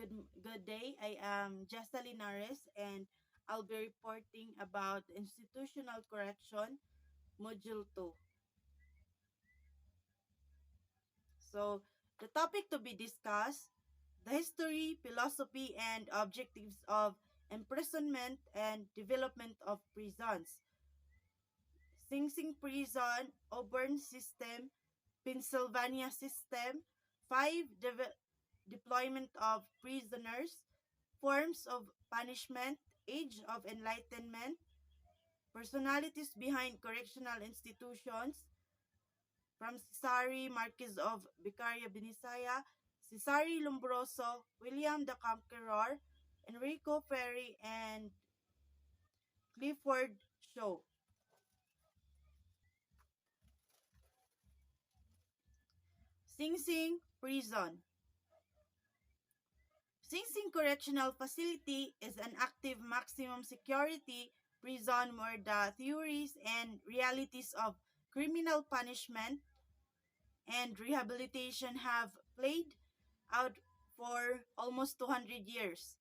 good day. I am Jessa Linares and I'll be reporting about institutional correction module 2. So, the topic to be discussed, the history, philosophy and objectives of imprisonment and development of prisons. Sing Sing Prison, Auburn System, Pennsylvania System, 5 deployment of prisoners, forms of punishment, age of enlightenment, personalities behind correctional institutions, from Cesare Marquez of Vicaria Binisaya, Cesare Lombroso, William the Conqueror, Enrico Ferri, and Clifford Shaw. Sing Sing Prison. Sing Sing Correctional Facility is an active maximum security prison where the theories and realities of criminal punishment and rehabilitation have played out for almost 200 years.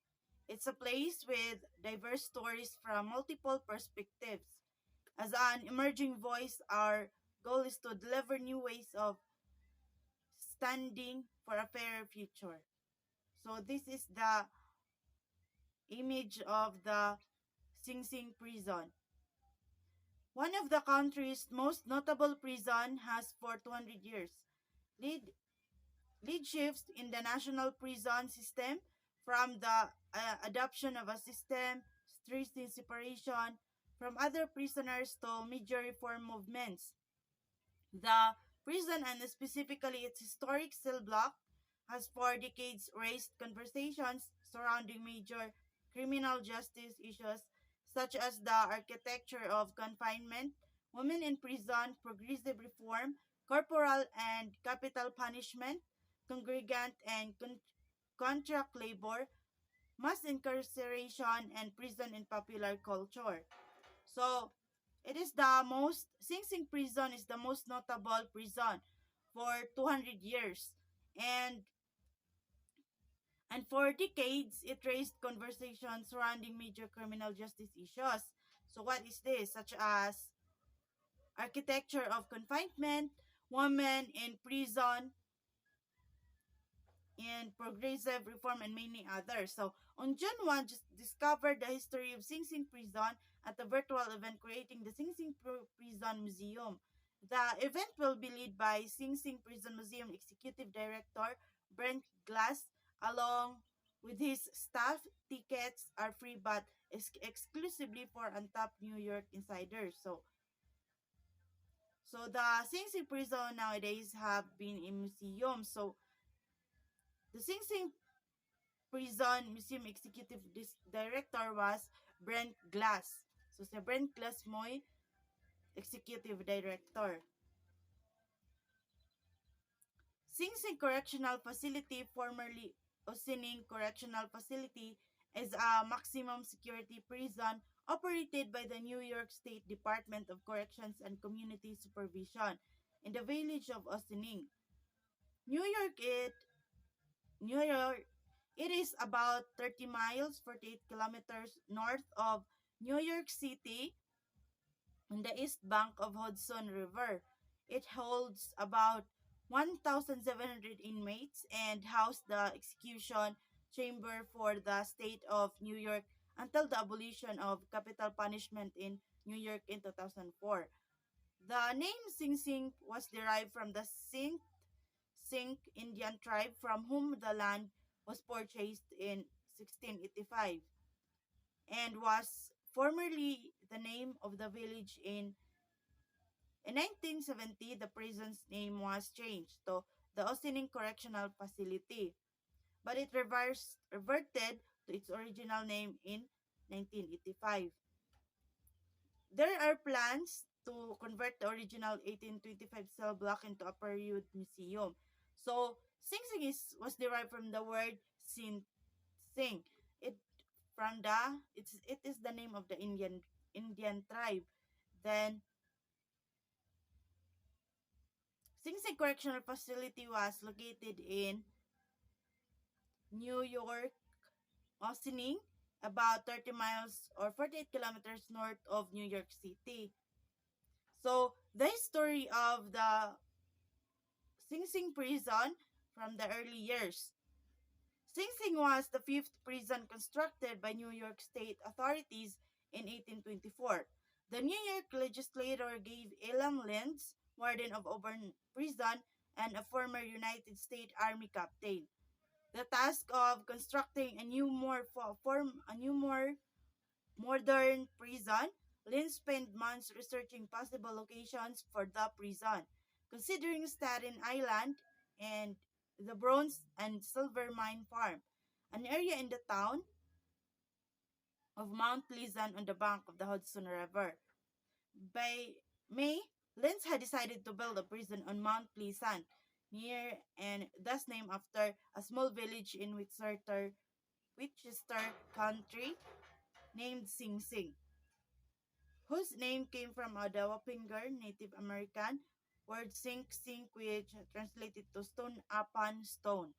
It's a place with diverse stories from multiple perspectives. As an emerging voice, our goal is to deliver new ways of standing for a fairer future. So this is the image of the Sing Sing prison. One of the country's most notable prison has for 200 years. Lead lead shifts in the national prison system from the adoption of a system stressing separation from other prisoners to major reform movements. The prison and specifically its historic cell block has for decades raised conversations surrounding major criminal justice issues such as the architecture of confinement, women in prison, progressive reform, corporal and capital punishment, congregant and contract labor, mass incarceration, and prison in popular culture. So, it is the most, Sing Sing prison is the most notable prison for 200 years. And and for decades, it raised conversations surrounding major criminal justice issues. So what is this? Such as architecture of confinement, women in prison, and progressive reform, and many others. So on June 1, just discovered the history of Sing Sing Prison at a virtual event creating the Sing Sing Prison Museum. The event will be led by Sing Sing Prison Museum Executive Director Brent Glass along with his staff. Tickets are free but exclusively for untapped New York insiders. So the Sing Sing Prison nowadays have been a museum. So the Sing Sing Prison Museum Executive Director was Brent Glass. So si Brent Glass mo'y Executive Director. Sing Sing Correctional Facility, formerly Ossining Correctional Facility, is a maximum security prison operated by the New York State Department of Corrections and Community Supervision in the village of Ossining. New York it New York it is about 30 miles, 48 kilometers north of New York City on the east bank of Hudson River. It holds about 1,700 inmates and housed the execution chamber for the state of New York until the abolition of capital punishment in New York in 2004. The name Sing Sing was derived from the Sink Indian tribe from whom the land was purchased in 1685 and was formerly the name of the village in 1970. The prison's name was changed to the Ossining Correctional Facility, but it reverted to its original name in 1985. There are plans to convert the original 1825 cell block into a period museum. So, Sing Sing was derived from the word Sin Sing. It it is the name of the Indian tribe. Then Sing Sing Correctional Facility was located in New York, Ossining, about 30 miles or 48 kilometers north of New York City. So, the history of the Sing Sing prison from the early years. Sing Sing was the fifth prison constructed by New York state authorities in 1824. The New York legislature gave Elam Lentz, warden of Auburn Prison, and a former United States Army captain, the task of constructing a new, more modern prison. Lynn spent months researching possible locations for the prison, considering Staten Island and the Bronze and Silver Mine Farm, an area in the town of Mount Pleasant on the bank of the Hudson River. By May, Lynch had decided to build a prison on Mount Pleasant, near and thus named after a small village in Winchester County named Sing Sing, whose name came from a Dawapinger Native American word sink sink, which translated to stone upon stone.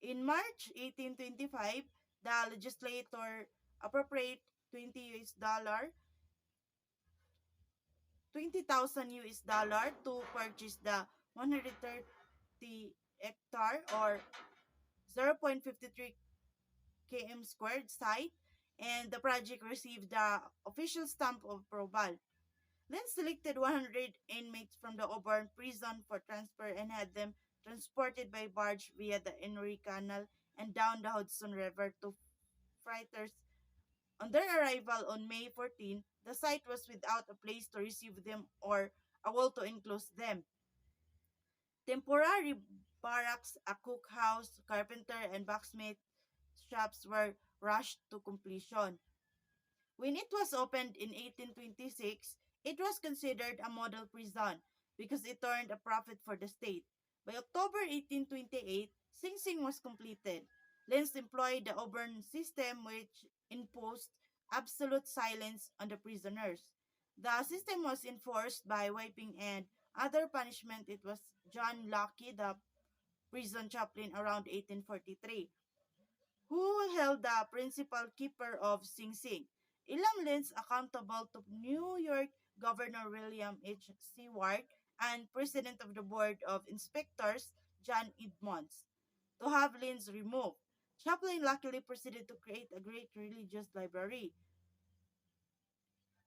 In March 1825, the legislature appropriate 20,000 US dollar to purchase the 130 hectare or 0.53 km squared site, and the project received the official stamp of approval. Then selected 100 inmates from the Auburn prison for transfer and had them transported by barge via the Erie Canal and down the Hudson River to freighters. On their arrival on May 14, the site was without a place to receive them or a wall to enclose them. Temporary barracks, a cookhouse, carpenter, and blacksmith shops were rushed to completion. When it was opened in 1826, it was considered a model prison because it earned a profit for the state. By October 1828, Sing Sing was completed. Lenz employed the Auburn system, which imposed absolute silence on the prisoners. The system was enforced by whipping and other punishment. It was John Locke, the prison chaplain around 1843, who held the principal keeper of Sing Sing. Elam Lynch accountable to New York Governor William H. Seward and President of the Board of Inspectors John Edmonds to have Lynch removed. Chaplain luckily proceeded to create a great religious library.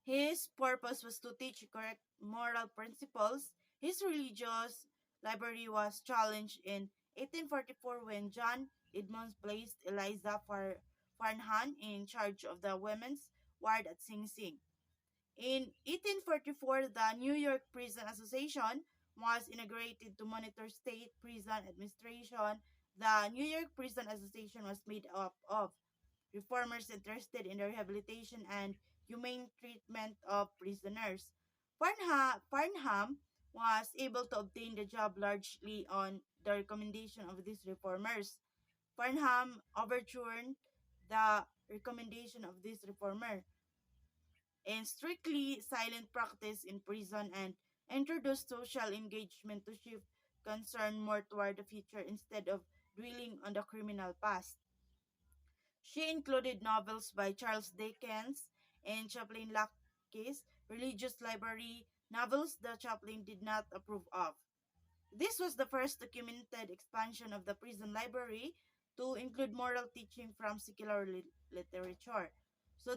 His purpose was to teach correct moral principles. His religious library was challenged in 1844 when John Edmonds placed Eliza Farnham in charge of the women's ward at Sing Sing. In 1844, the New York Prison Association was inaugurated to monitor state prison administration. The New York Prison Association was made up of reformers interested in the rehabilitation and humane treatment of prisoners. Farnham was able to obtain the job largely on the recommendation of these reformers. Farnham overturned the recommendation of this reformer and strictly silent practice in prison and introduced social engagement to shift concern more toward the future instead of dwelling on the criminal past. She included novels by Charles Dickens and Chaplain Locke's religious library, novels the chaplain did not approve of. This was the first documented expansion of the prison library to include moral teaching from secular literature. So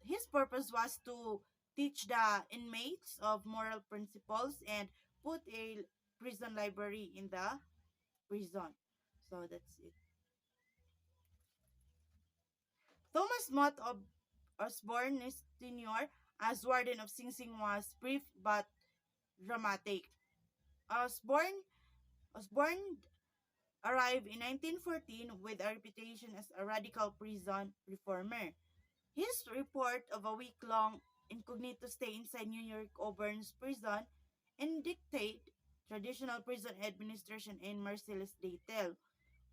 his purpose was to teach the inmates of moral principles and put a prison library in the prison. So that's it. Thomas Mott of Osborne Sr. as warden of Sing Sing was brief but dramatic. Osborne Osborne arrived in 1914 with a reputation as a radical prison reformer. His report of a week-long incognito stay inside New York Auburn's prison and dictate traditional prison administration in merciless detail.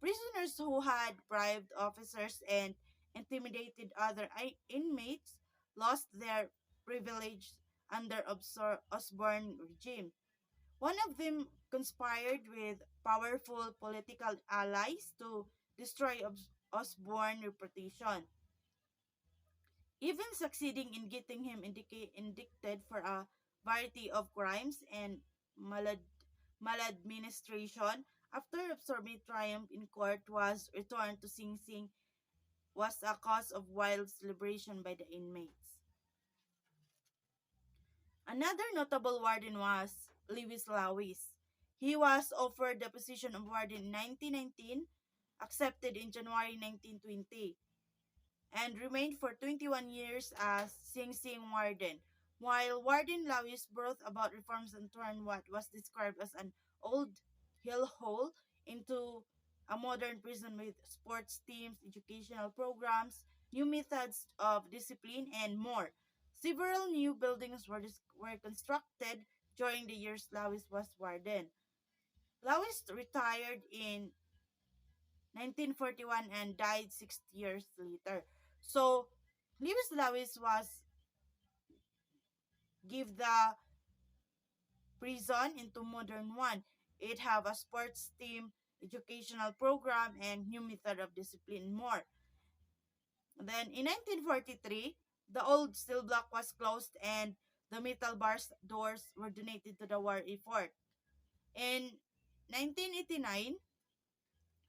Prisoners who had bribed officers and intimidated other inmates lost their privilege under Osborne regime. One of them conspired with powerful political allies to destroy Osborne's reputation, even succeeding in getting him indicted for a variety of crimes and maladministration. After absorbing triumph in court, was returned to Sing Sing was a cause of wild celebration by the inmates. Another notable warden was Lewis Lawis. He was offered the position of warden in 1919, accepted in January 1920, and remained for 21 years as Sing Sing warden. While Warden Lawis brought about reforms and turned what was described as an old hellhole into a modern prison with sports teams, educational programs, new methods of discipline, and more. Several new buildings were constructed during the years Lawis was warden. Lawis retired in 1941 and died 6 years later. So, Lewis Lewis was give the prison into modern one. It have a sports team, educational program, and new method of discipline more. Then in 1943, the old steel block was closed and the metal bars doors were donated to the war effort. In 1989,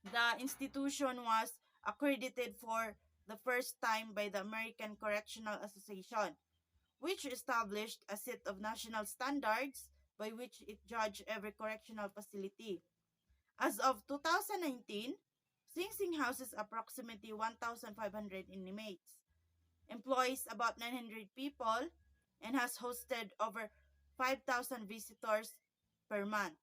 the institution was accredited for the first time by the American Correctional Association, which established a set of national standards by which it judged every correctional facility. As of 2019, Sing Sing houses approximately 1,500 inmates, employs about 900 people, and has hosted over 5,000 visitors per month.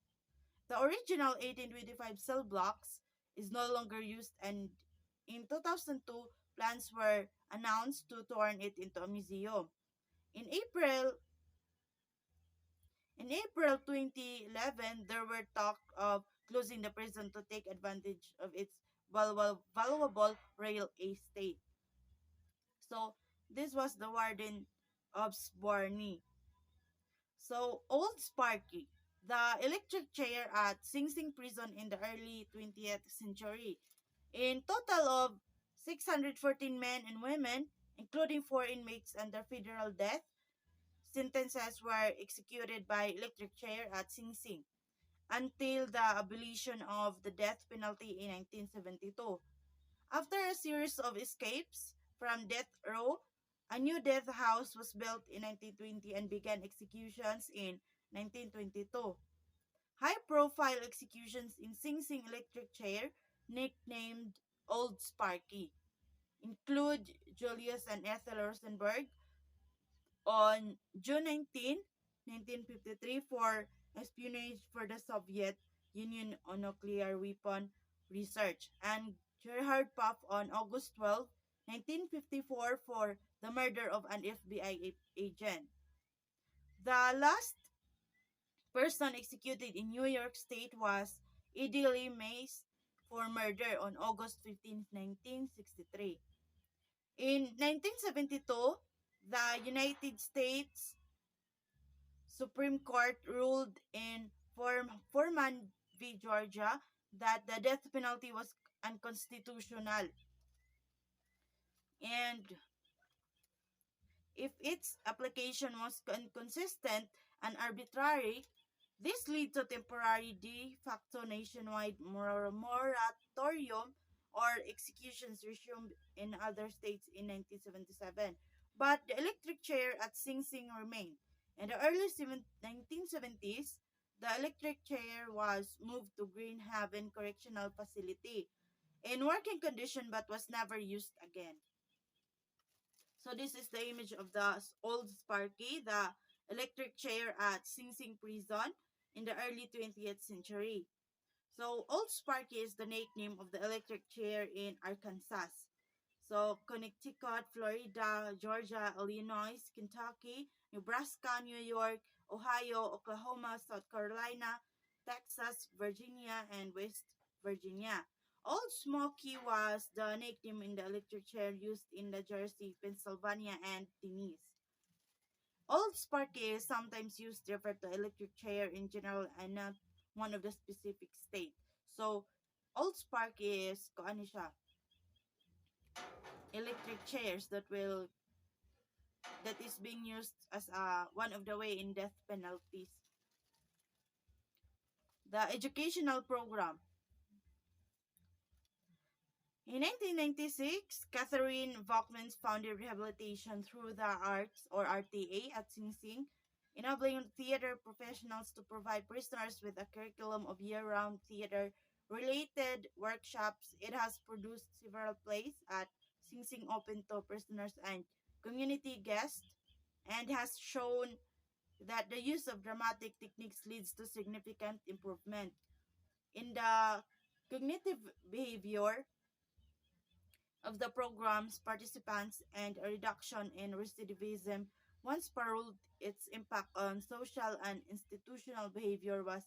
The original 1825 cell blocks is no longer used, and in 2002, plans were announced to turn it into a museum. In April In April 2011, there were talk of closing the prison to take advantage of its valuable real estate. So, this was the warden of Sborny. So, Old Sparky, the electric chair at Sing Sing prison in the early 20th century. In total of 614 men and women, including 4 inmates under federal death sentences, were executed by electric chair at Sing Sing until the abolition of the death penalty in 1972. After a series of escapes from death row, a new death house was built in 1920 and began executions in 1922. High-profile executions in Sing Sing electric chair, nicknamed Old Sparky, include Julius and Ethel Rosenberg on June 19, 1953 for espionage for the Soviet Union on nuclear weapon research, and Gerhard Pfaff on August 12, 1954 for the murder of an FBI agent. The last person executed in New York State was Eddie Lee Mays for murder on August 15, 1963. In 1972, the United States Supreme Court ruled in Foreman v. Georgia that the death penalty was unconstitutional, and if its application was inconsistent and arbitrary, this led to temporary de facto nationwide moratorium or executions resumed in other states in 1977. But the electric chair at Sing Sing remained. In the early 1970s, the electric chair was moved to Green Haven Correctional Facility in working condition but was never used again. So this is the image of the old Sparky, the electric chair at Sing Sing Prison in the early 20th century. So Old Sparky is the nickname of the electric chair in Arkansas. So Connecticut, Florida, Georgia, Illinois, Kentucky, Nebraska, New York, Ohio, Oklahoma, South Carolina, Texas, Virginia, and West Virginia. Old Smoky was the nickname in the electric chair used in the Jersey, Pennsylvania, and Tennessee. Old Sparky is sometimes used to refer to electric chair in general and not one of the specific state. So Old Spark is ano siya, electric chairs that is being used as one of the way in death penalties. The educational program. In 1996, Catherine Volkmans founded Rehabilitation Through the Arts, or RTA, at Sing Sing, enabling theater professionals to provide prisoners with a curriculum of year-round theater-related workshops. It has produced several plays at Sing Sing open to prisoners and community guests, and has shown that the use of dramatic techniques leads to significant improvement in the cognitive behavior of the program's participants and a reduction in recidivism. Once paroled, its impact on social and institutional behavior was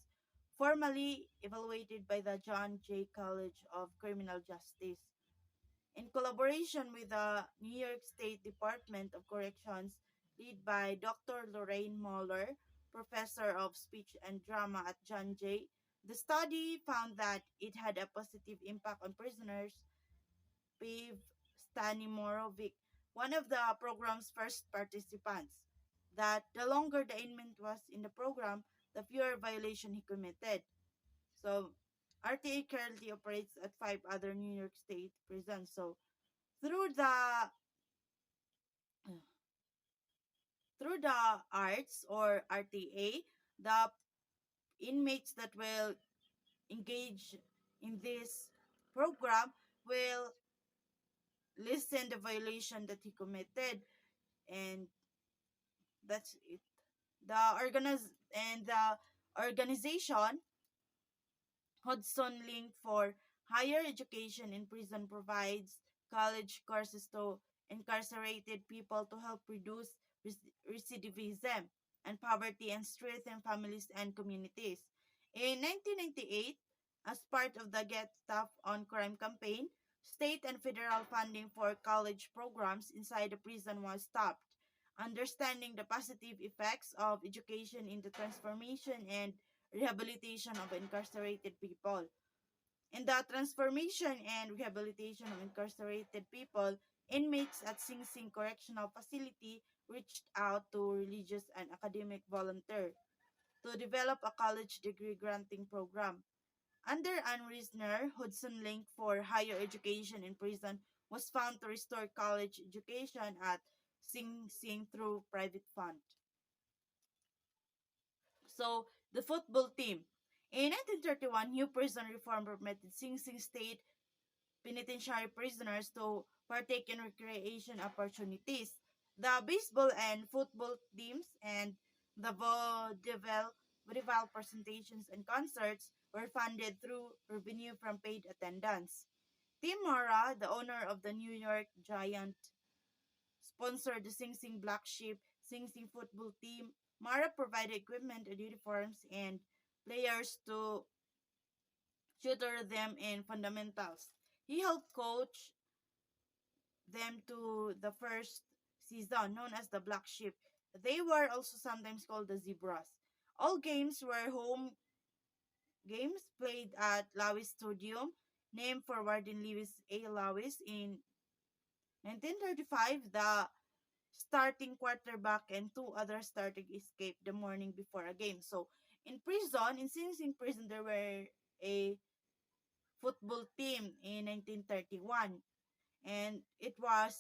formally evaluated by the John Jay College of Criminal Justice. In collaboration with the New York State Department of Corrections, led by Dr. Lorraine Moeller, professor of speech and drama at John Jay, the study found that it had a positive impact on prisoners. Pave Stanimorovic, one of the program's first participants, that the longer the inmate was in the program, the fewer violation he committed. So, RTA currently operates at five other New York State prisons. So, through the through the arts or RTA, the inmates that will engage in this program will listen the violation that he committed, and that's it. The organization Hudson Link for Higher Education in Prison provides college courses to incarcerated people to help reduce recidivism and poverty and strengthen families and communities. In 1998, as part of the Get Tough on Crime campaign, state and federal funding for college programs inside the prison was stopped. Understanding the positive effects of education in the transformation and rehabilitation of incarcerated people. In the transformation and rehabilitation of incarcerated people, inmates at Sing Sing Correctional Facility reached out to religious and academic volunteers to develop a college degree granting program. Under Ann Reisner, Hudson Link for Higher Education in Prison was found to restore college education at Sing Sing through private fund. So, the football team. In 1931, new prison reform permitted Sing Sing State penitentiary prisoners to partake in recreation opportunities. The baseball and football teams and the vaudeville presentations and concerts were funded through revenue from paid attendance. Tim Mora, the owner of the New York Giant, sponsored the Sing Sing Black Sheep Sing Sing football team. Mara provided equipment and uniforms and players to tutor them in fundamentals. He helped coach them to the first season, known as the Black Sheep. They were also sometimes called the Zebras. All games were home games played at Lewis Stadium, named for Warden Lewis A. Lewis. In 1935, the starting quarterback and two other starting escaped the morning before a game. So, in Sing Sing prison, there were a football team in 1931, and it was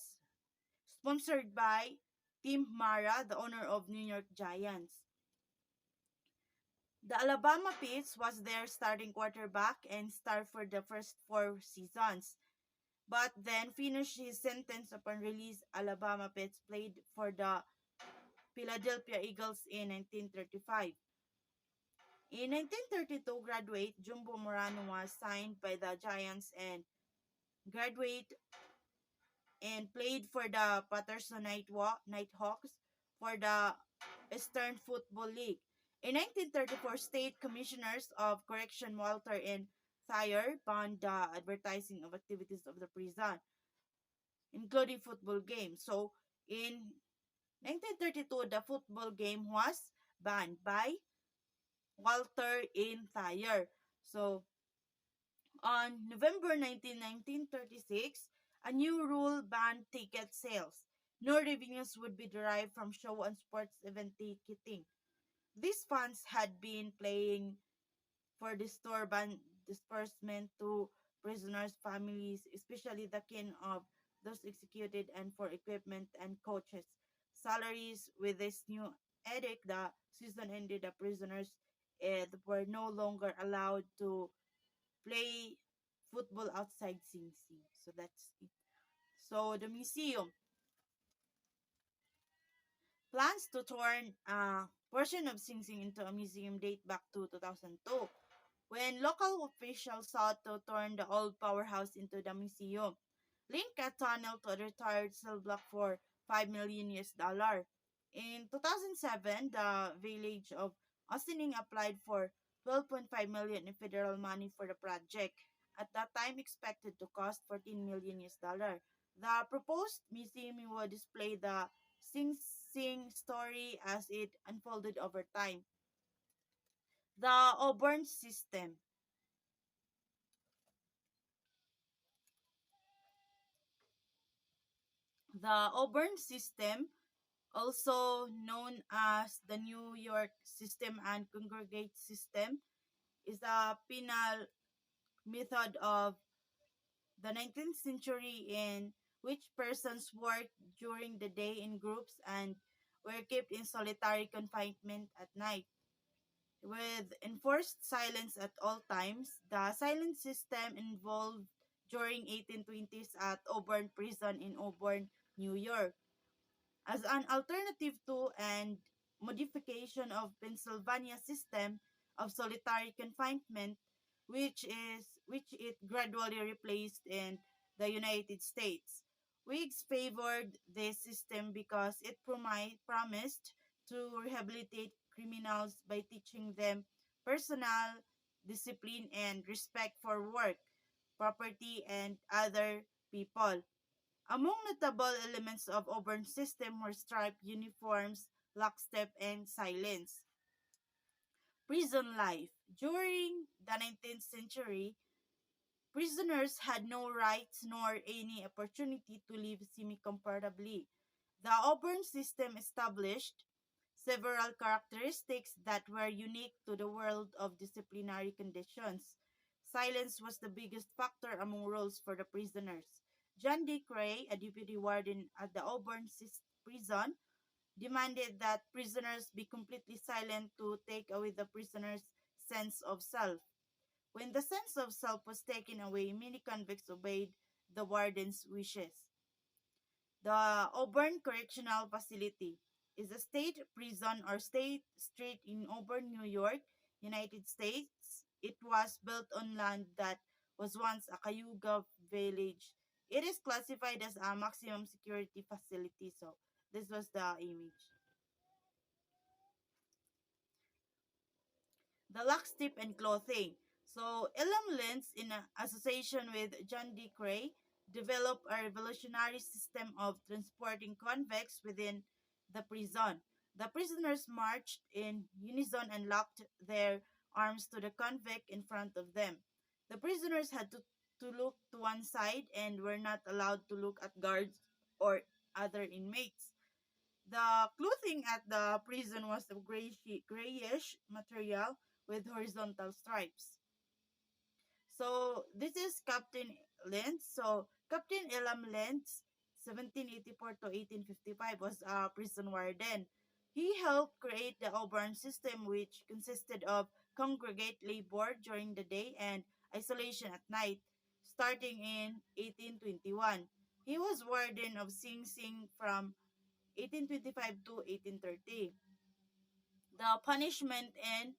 sponsored by Tim Mara, the owner of New York Giants. The Alabama Pits was their starting quarterback and star for the first four seasons, but then finished his sentence upon release. Alabama Pits played for the Philadelphia Eagles in 1935. In 1932, graduate Jumbo Morano was signed by the Giants and graduate and played for the Patterson Nighthawks for the Eastern Football League. In 1934, State Commissioners of Correction Walter and Thayer banned the advertising of activities of the prison, including football games. So, in 1932, the football game was banned by Walter in Thayer. So, On November 19, 1936, a new rule banned ticket sales. No revenues would be derived from show and sports event ticketing. These funds had been playing for disbursement to prisoners' families, especially the kin of those executed, and for equipment and coaches' salaries. With this new edict, the season ended. The prisoners were no longer allowed to play football outside Sing Sing. So that's it. So the museum plans to turn a portion of Sing Sing into a museum date back to 2002, when local officials sought to turn the old powerhouse into the museum. Link a tunnel to a retired cell block for $5 million. In 2007, the village of Ossining applied for 12.5 million in federal money for the project. At that time, expected to cost 14 million US dollar. The proposed museum would display the Sing Sing story as it unfolded over time. The Auburn system. The Auburn system, also known as the New York system and congregate system, is a penal method of the 19th century in which persons worked during the day in groups and were kept in solitary confinement at night. With enforced silence at all times, the silent system evolved during 1820s at Auburn Prison in Auburn, New York, as an alternative to and modification of Pennsylvania system of solitary confinement, which it gradually replaced in the United States. Whigs favored this system because it promised to rehabilitate criminals by teaching them personal discipline and respect for work, property, and other people. Among notable elements of Auburn's system were striped uniforms, lockstep, and silence. Prison life. During the 19th century, prisoners had no rights nor any opportunity to live semi-comfortably. The Auburn system established several characteristics that were unique to the world of disciplinary conditions. Silence was the biggest factor among rules for the prisoners. John D. Cray, a deputy warden at the Auburn prison, demanded that prisoners be completely silent to take away the prisoner's sense of self. When the sense of self was taken away, many convicts obeyed the warden's wishes. The Auburn Correctional Facility is a state prison or state street in Auburn, New York, United States. It was built on land that was once a Cayuga village. It is classified as a maximum security facility. So this was the image. The lockstep and clothing. So Elam Lentz, in association with John D. Cray, developed a revolutionary system of transporting convicts within the prison. The prisoners marched in unison and locked their arms to the convict in front of them. The prisoners had to look to one side and were not allowed to look at guards or other inmates. The clothing at the prison was of grayish material with horizontal stripes. So this is Captain Lentz. So Captain Elam Lentz, 1784 to 1855, was a prison warden. He helped create the Auburn system, which consisted of congregate labor during the day and isolation at night, starting in 1821. He was warden of Sing Sing from 1825 to 1830. The punishment in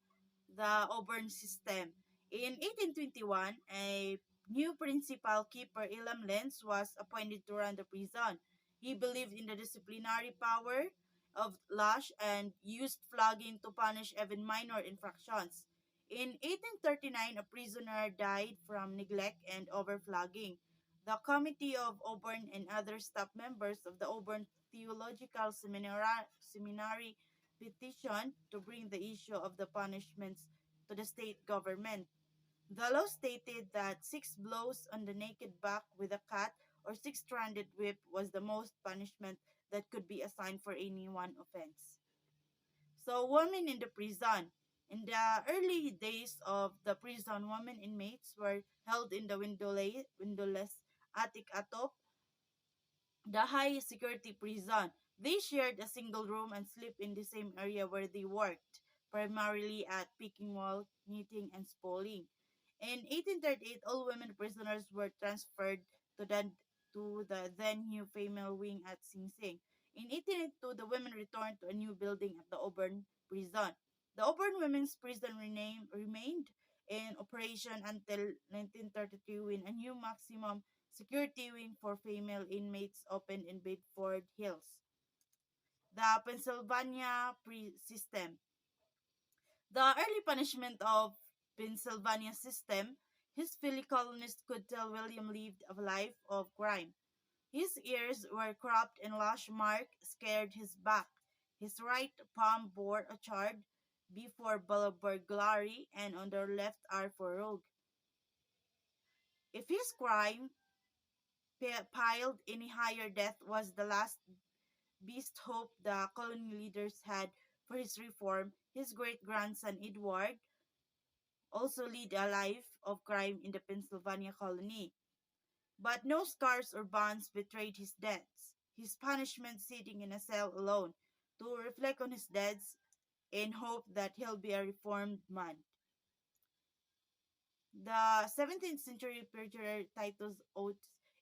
the Auburn system. In 1821, a new principal, Keeper Elam Lenz, was appointed to run the prison. He believed in the disciplinary power of lash and used flogging to punish even minor infractions. In 1839, a prisoner died from neglect and overflogging. The Committee of Auburn and other staff members of the Auburn Theological Seminary petitioned to bring the issue of the punishments to the state government. The law stated that 6 blows on the naked back with a cat or 6-stranded whip was the most punishment that could be assigned for any one offense. So, women in the prison. In the early days of the prison, women inmates were held in the windowless attic atop the high security prison. They shared a single room and slept in the same area where they worked, primarily at picking wool, knitting, and spooling. In 1838, all women prisoners were transferred to the then new female wing at Sing Sing. In 1882, the women returned to a new building at the Auburn prison. The Auburn Women's Prison remained in operation until 1933 when a new maximum security wing for female inmates opened in Bedford Hills. The Pennsylvania System. The early punishment of Pennsylvania system, his fellow colonists could tell William lived a life of crime. His ears were cropped and lash mark scared his back. His right palm bore a charred B for burglary and on the left R for rogue. If his crime piled any higher, death was the last beast hope the colony leaders had for his reform. His great grandson Edward also led a life of crime in the Pennsylvania colony. But no scars or bonds betrayed his deeds. His punishment sitting in a cell alone to reflect on his deeds in hope that he'll be a reformed man. The 17th century preacher Titus Oates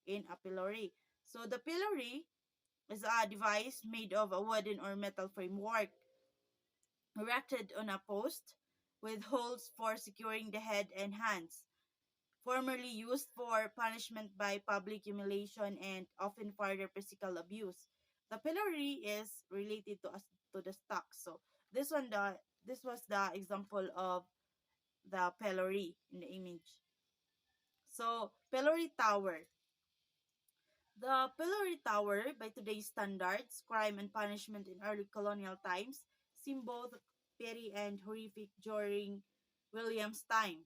in a pillory. So the pillory is a device made of a wooden or metal framework erected on a post with holes for securing the head and hands, formerly used for punishment by public humiliation and often further physical abuse. The pillory is related to the stock. So this was the example of the pillory in the image. So pillory tower. The pillory tower, by today's standards, crime and punishment in early colonial times, seem both petty and horrific during William's time.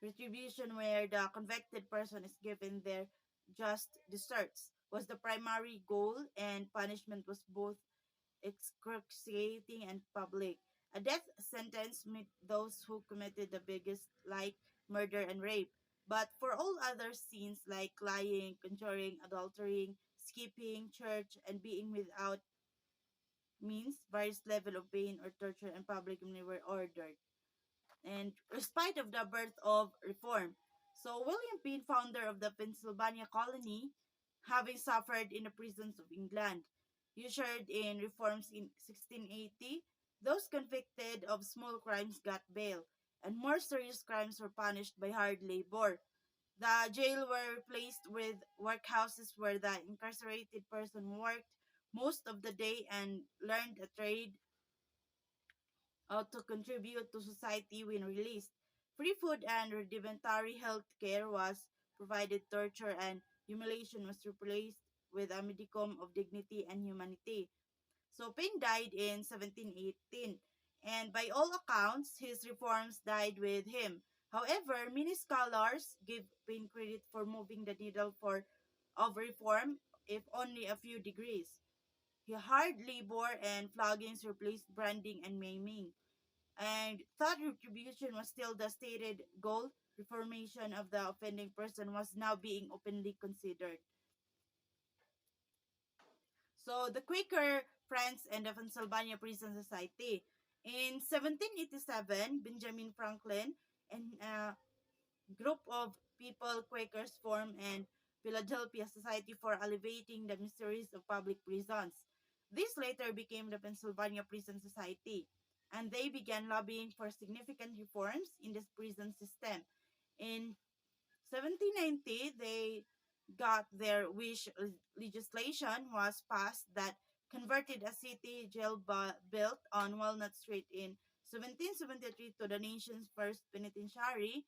Retribution, where the convicted person is given their just deserts, was the primary goal, and punishment was both excruciating and public. A death sentence met those who committed the biggest, like murder and rape. But for all other sins like lying, conjuring, adultering, skipping church, and being without means, various level of pain or torture and public were ordered and spite of the birth of reform. So William Penn, founder of the Pennsylvania colony, having suffered in the prisons of England, ushered in reforms in 1680. Those convicted of small crimes got bail, and more serious crimes were punished by hard labor. The jail were replaced with workhouses where the incarcerated person worked most of the day and learned a trade to contribute to society when released. Free food and rudimentary health care was provided. Torture and humiliation was replaced with a modicum of dignity and humanity. So Paine died in 1718, and by all accounts, his reforms died with him. However, many scholars give Paine credit for moving the needle of reform, if only a few degrees. Hard labor and floggings replaced branding and maiming, and thought retribution was still the stated goal. Reformation of the offending person was now being openly considered. So the Quaker Friends and the Pennsylvania Prison Society. In 1787, Benjamin Franklin and a group of people, Quakers, formed and Philadelphia Society for Alleviating the Miseries of Public Prisons. This later became the Pennsylvania Prison Society, and they began lobbying for significant reforms in this prison system. In 1790, they got their wish. Legislation was passed that converted a city jail built on Walnut Street in 1773 to the nation's first penitentiary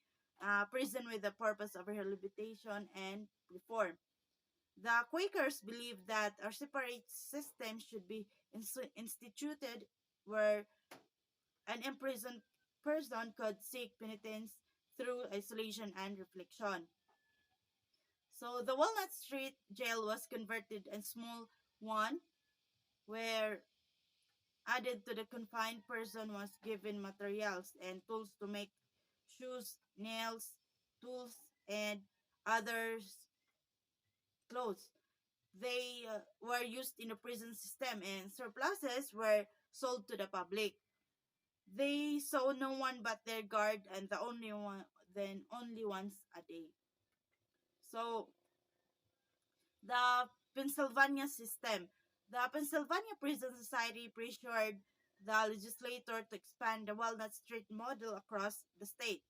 prison with the purpose of rehabilitation and reform. The Quakers believed that a separate system should be instituted where an imprisoned person could seek penitence through isolation and reflection. So the Walnut Street jail was converted a small one where added to the confined person was given materials and tools to make shoes, nails, tools, and others clothes. They were used in the prison system and surpluses were sold to the public. They saw no one but their guard and the only one then only once a day. So the Pennsylvania system. The Pennsylvania Prison Society pressured the legislature to expand the Walnut Street model across the state.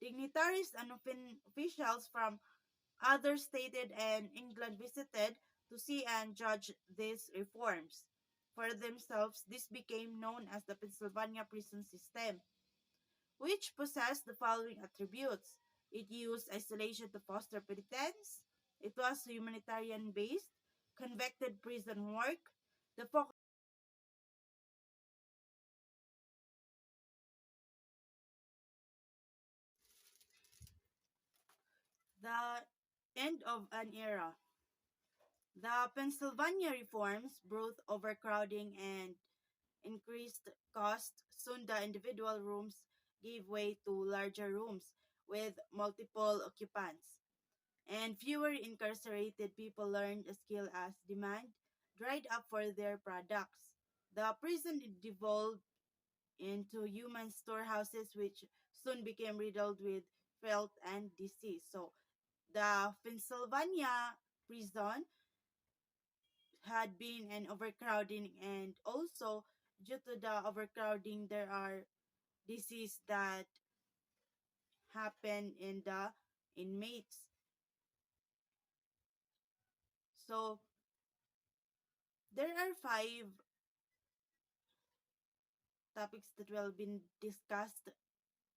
Dignitaries and officials from other states and England visited to see and judge these reforms. For themselves, this became known as the Pennsylvania prison system, which possessed the following attributes. It used isolation to foster penitence. It was humanitarian based, convicted prison work. The focus the end of an era. The Pennsylvania reforms brought overcrowding and increased cost. Soon the individual rooms gave way to larger rooms with multiple occupants, and fewer incarcerated people learned a skill as demand dried up for their products. The prison devolved into human storehouses, which soon became riddled with filth and disease. So, the Pennsylvania prison had been an overcrowding, and also due to the overcrowding, there are disease that happen in the inmates. So, there are five topics that will be discussed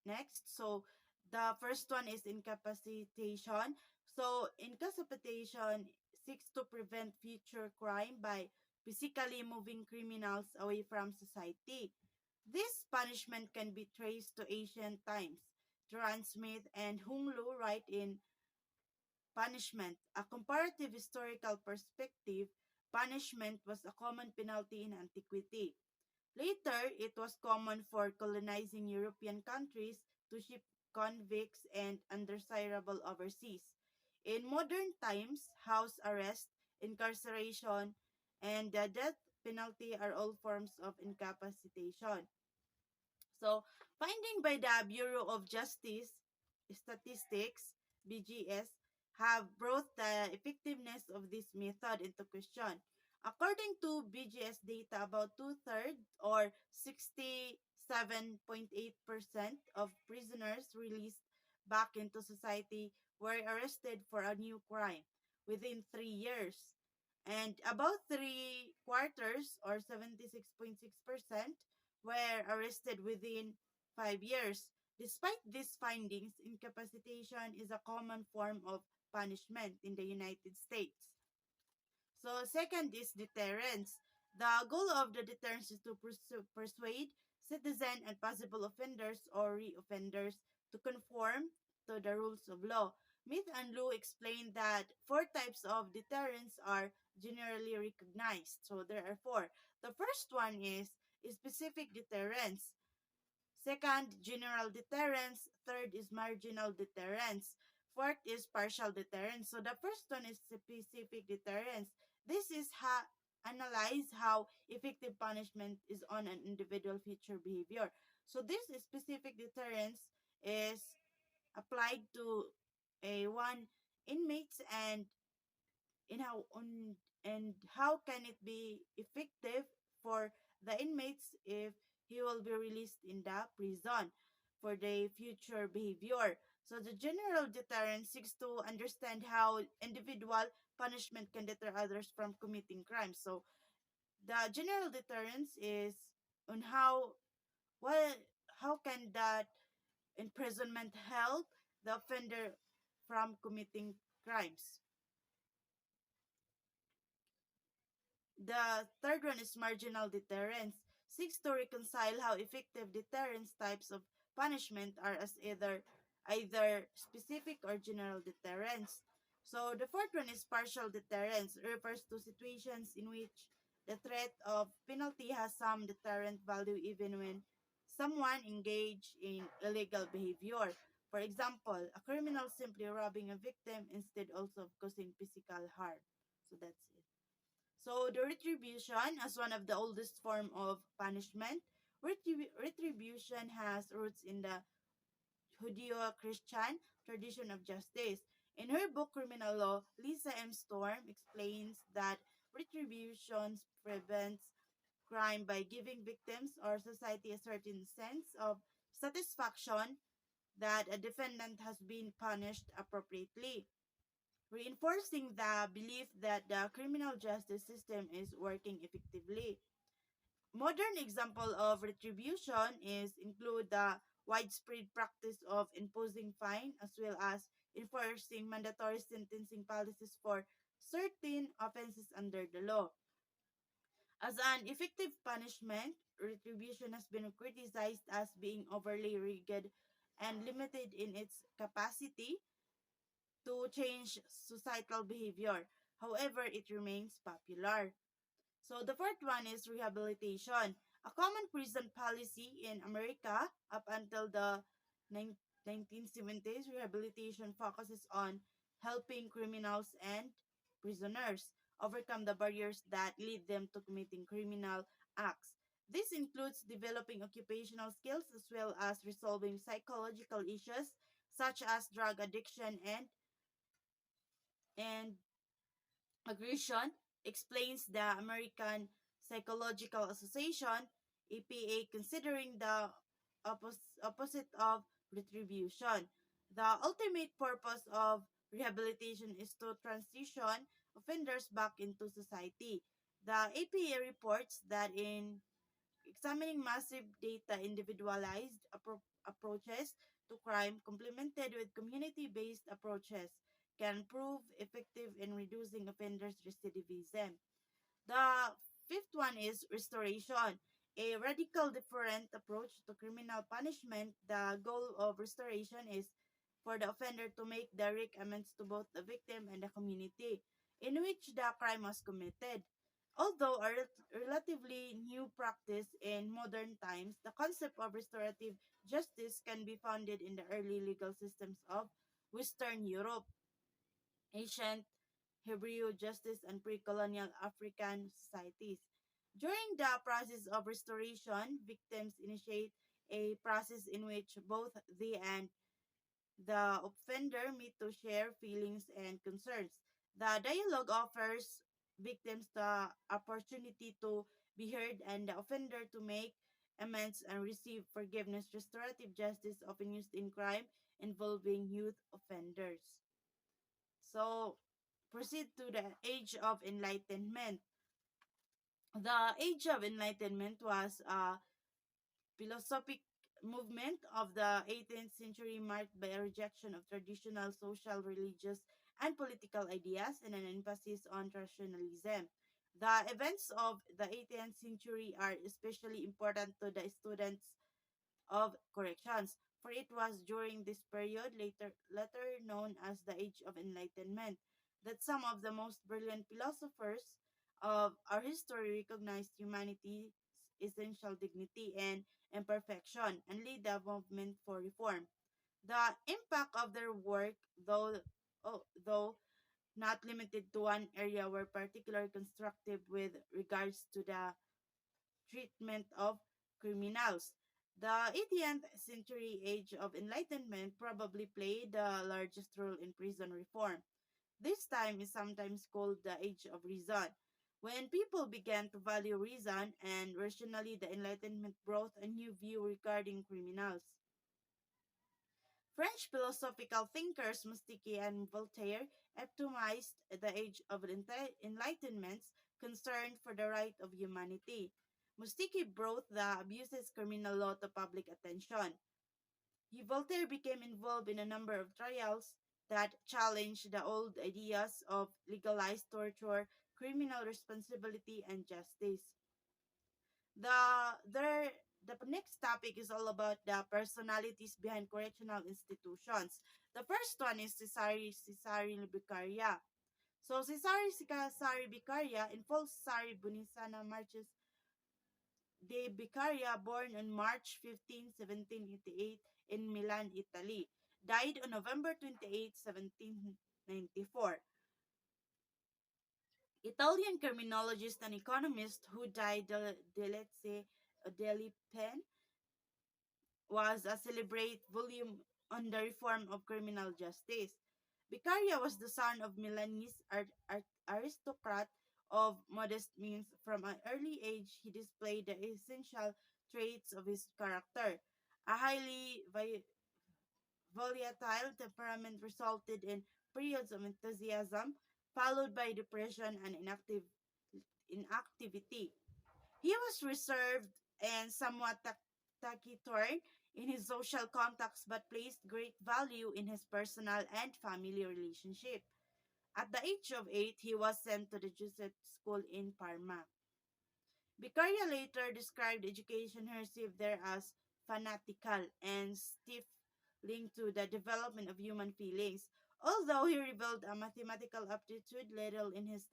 next. So the first one is incapacitation. So incapacitation seeks to prevent future crime by physically moving criminals away from society. This punishment can be traced to ancient times. Duran Smith and Hung Lu write in Punishment, a comparative historical perspective. Punishment was a common penalty in antiquity. Later, it was common for colonizing European countries to ship convicts and undesirable overseas. In modern times, house arrest, incarceration, and the death penalty are all forms of incapacitation. So, finding by the Bureau of Justice Statistics, BGS, have brought the effectiveness of this method into question. According to BGS data, about two-thirds or 67.8% of prisoners released back into society were arrested for a new crime within 3 years. And about three quarters or 76.6% were arrested within 5 years. Despite these findings, incapacitation is a common form of punishment in the United States. So, second is deterrence. The goal of the deterrence is to persuade citizen and possible offenders or reoffenders to conform to the rules of law. Smith and Liu explained that four types of deterrence are generally recognized. So there are four. The first one is specific deterrence. Second, general deterrence. Third is marginal deterrence. Fourth is partial deterrence. So the first one is specific deterrence. This is analyze how effective punishment is on an individual future behavior. So this specific deterrence is applied to a one inmates in how on and how can it be effective for the inmates if he will be released in the prison for the future behavior. So the general deterrence seeks to understand how individual punishment can deter others from committing crimes. So the general deterrence is on well how can that imprisonment help the offender from committing crimes. The third one is marginal deterrence. seeks to reconcile how effective deterrence types of punishment are as either specific or general deterrence. So the fourth one is partial deterrence, refers to situations in which the threat of penalty has some deterrent value even when someone engaged in illegal behavior. For example, a criminal simply robbing a victim instead also of causing physical harm. So that's it. So the retribution, as one of the oldest form of punishment, retribution has roots in the Judeo-Christian tradition of justice. In her book Criminal Law, Lisa M. Storm explains that retribution prevents crime by giving victims or society a certain sense of satisfaction that a defendant has been punished appropriately, reinforcing the belief that the criminal justice system is working effectively. Modern example of retribution is include the widespread practice of imposing fine as well as enforcing mandatory sentencing policies for certain offenses under the law. As an effective punishment, retribution has been criticized as being overly rigid and limited in its capacity to change societal behavior. However, it remains popular. So the fourth one is rehabilitation. A common prison policy in America up until the 1970s, rehabilitation focuses on helping criminals and prisoners overcome the barriers that lead them to committing criminal acts. This includes developing occupational skills as well as resolving psychological issues such as drug addiction and aggression, explains the American Psychological Association, APA, considering the opposite of retribution. The ultimate purpose of rehabilitation is to transition offenders back into society. The APA reports that in examining massive data individualized approaches to crime complemented with community-based approaches can prove effective in reducing offenders' recidivism. The fifth one is restoration, a radical different approach to criminal punishment. The goal of restoration is for the offender to make direct amends to both the victim and the community in which the crime was committed. Although a relatively new practice in modern times, the concept of restorative justice can be founded in the early legal systems of Western Europe, ancient Hebrew justice, and pre-colonial African societies. During the process of restoration, victims initiate a process in which both they and the offender meet to share feelings and concerns. The dialogue offers victims the opportunity to be heard and the offender to make amends and receive forgiveness. Restorative justice often used in crime involving youth offenders. So, proceed to the Age of Enlightenment. The Age of Enlightenment was a philosophic movement of the 18th century marked by a rejection of traditional social, religious, and political ideas and an emphasis on rationalism. The events of the 18th century are especially important to the students of corrections, for it was during this period, later known as the Age of Enlightenment, that some of the most brilliant philosophers of our history recognized humanity's essential dignity and imperfection and lead the movement for reform. The impact of their work, though not limited to one area, were particularly constructive with regards to the treatment of criminals. The 18th century Age of Enlightenment probably played the largest role in prison reform. This time is sometimes called the Age of Reason. When people began to value reason and rationally, the Enlightenment brought a new view regarding criminals. French philosophical thinkers Montesquieu and Voltaire epitomized the age of enlightenment's concern for the right of humanity. Montesquieu brought the abuses criminal law to public attention. Voltaire became involved in a number of trials that challenged the old ideas of legalized torture, criminal responsibility, and justice. Their the next topic is all about the personalities behind correctional institutions. The first one is Cesare Beccaria. So Cesare Beccaria in full Cesare Bunisana Marches de Beccaria, born on March 15, 1788 in Milan, Italy, died on November 28, 1794. Italian criminologist and economist who died Delezze Deli Pen was a celebrate volume on the reform of criminal justice. Beccaria was the son of Milanese aristocrat of modest means. From an early age, he displayed the essential traits of his character. A highly volatile temperament resulted in periods of enthusiasm, followed by depression and inactivity. He was reserved and somewhat taciturn in his social contacts but placed great value in his personal and family relationship. At the age of 8, he was sent to the Jesuit school in Parma. Beccaria later described education he received there as fanatical and stiff, linked to the development of human feelings, although he revealed a mathematical aptitude little in his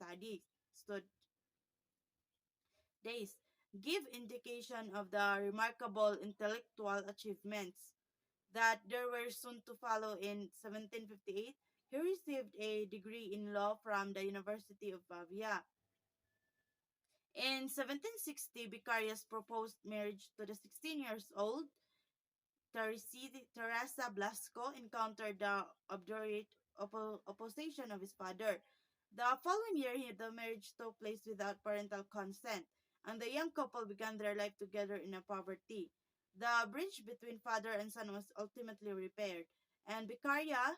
days, give indication of the remarkable intellectual achievements that there were soon to follow. In 1758, he received a degree in law from the University of Pavia. In 1760, Becarius proposed marriage to the 16 years old Teresa Blasco encountered the obdurate opposition of his father. The following year, the marriage took place without parental consent, and the young couple began their life together in a poverty. The bridge between father and son was ultimately repaired, and Beccaria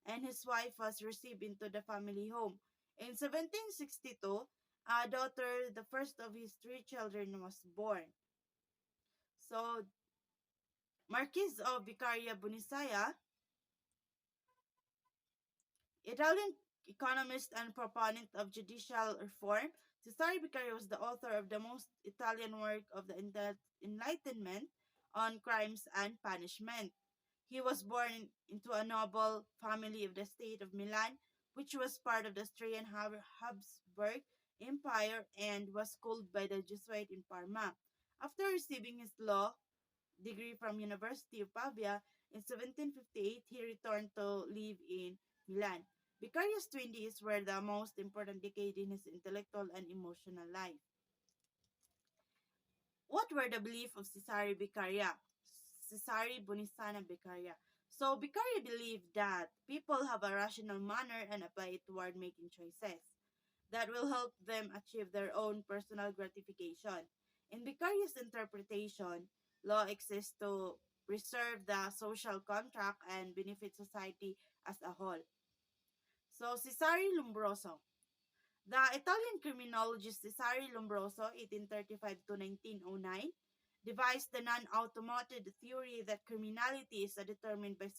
and his wife was received into the family home. In 1762, a daughter, the first of his three children, was born. So, Marquis of Vicaria Bunisaya, Italian economist and proponent of judicial reform, Cesare Beccaria was the author of the most Italian work of the Enlightenment on crimes and punishment. He was born into a noble family of the state of Milan, which was part of the Austrian Habsburg Empire, and was schooled by the Jesuit in Parma. After receiving his law degree from University of Pavia in 1758, he returned to live in Milan. Beccaria's 20s were the most important decade in his intellectual and emotional life. What were the beliefs of Cesare Beccaria? Cesare Bonisana Beccaria. So Beccaria believed that people have a rational manner and apply it toward making choices that will help them achieve their own personal gratification. In Beccaria's interpretation, law exists to preserve the social contract and benefit society as a whole. So Cesare Lombroso. The Italian criminologist Cesare Lombroso, 1835 to 1909, devised the non-automated theory that criminality is determined by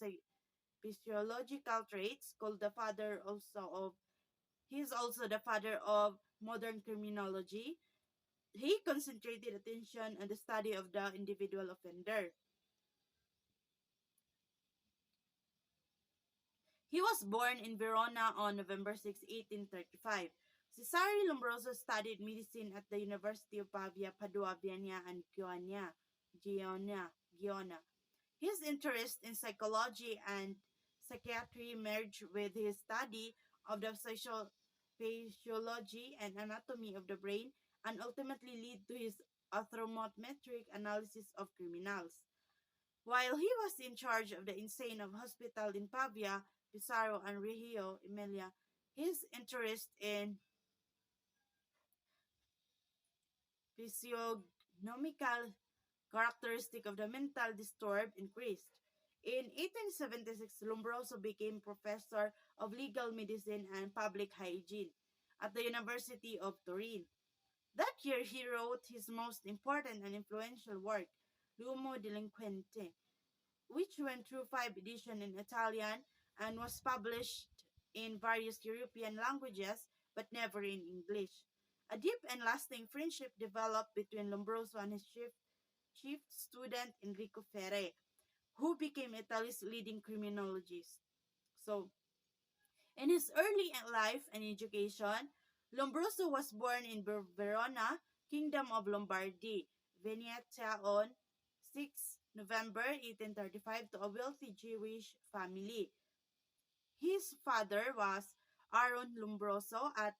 physiological traits, called the father also of he is also the father of modern criminology. He concentrated attention on the study of the individual offender. He was born in Verona on November 6, 1835. Cesare Lombroso studied medicine at the University of Pavia, Padua, Vienna, and Giona. His interest in psychology and psychiatry merged with his study of the physiology and anatomy of the brain, and ultimately lead to his anthropometric analysis of criminals. While he was in charge of the insane of hospital in Pavia, Pesaro, and Reggio Emilia, his interest in physiognomical characteristic of the mental disturbed increased. In 1876, Lombroso became professor of legal medicine and public hygiene at the University of Turin. That year, he wrote his most important and influential work, L'Uomo Delinquente, which went through 5 editions in Italian and was published in various European languages but never in English. A deep and lasting friendship developed between Lombroso and his chief student Enrico Ferre, who became Italy's leading criminologist. So, in his early life and education, Lombroso was born in Verona, Kingdom of Lombardy, Venetia on 6 November 1835 to a wealthy Jewish family. His father was Aaron Lombroso, a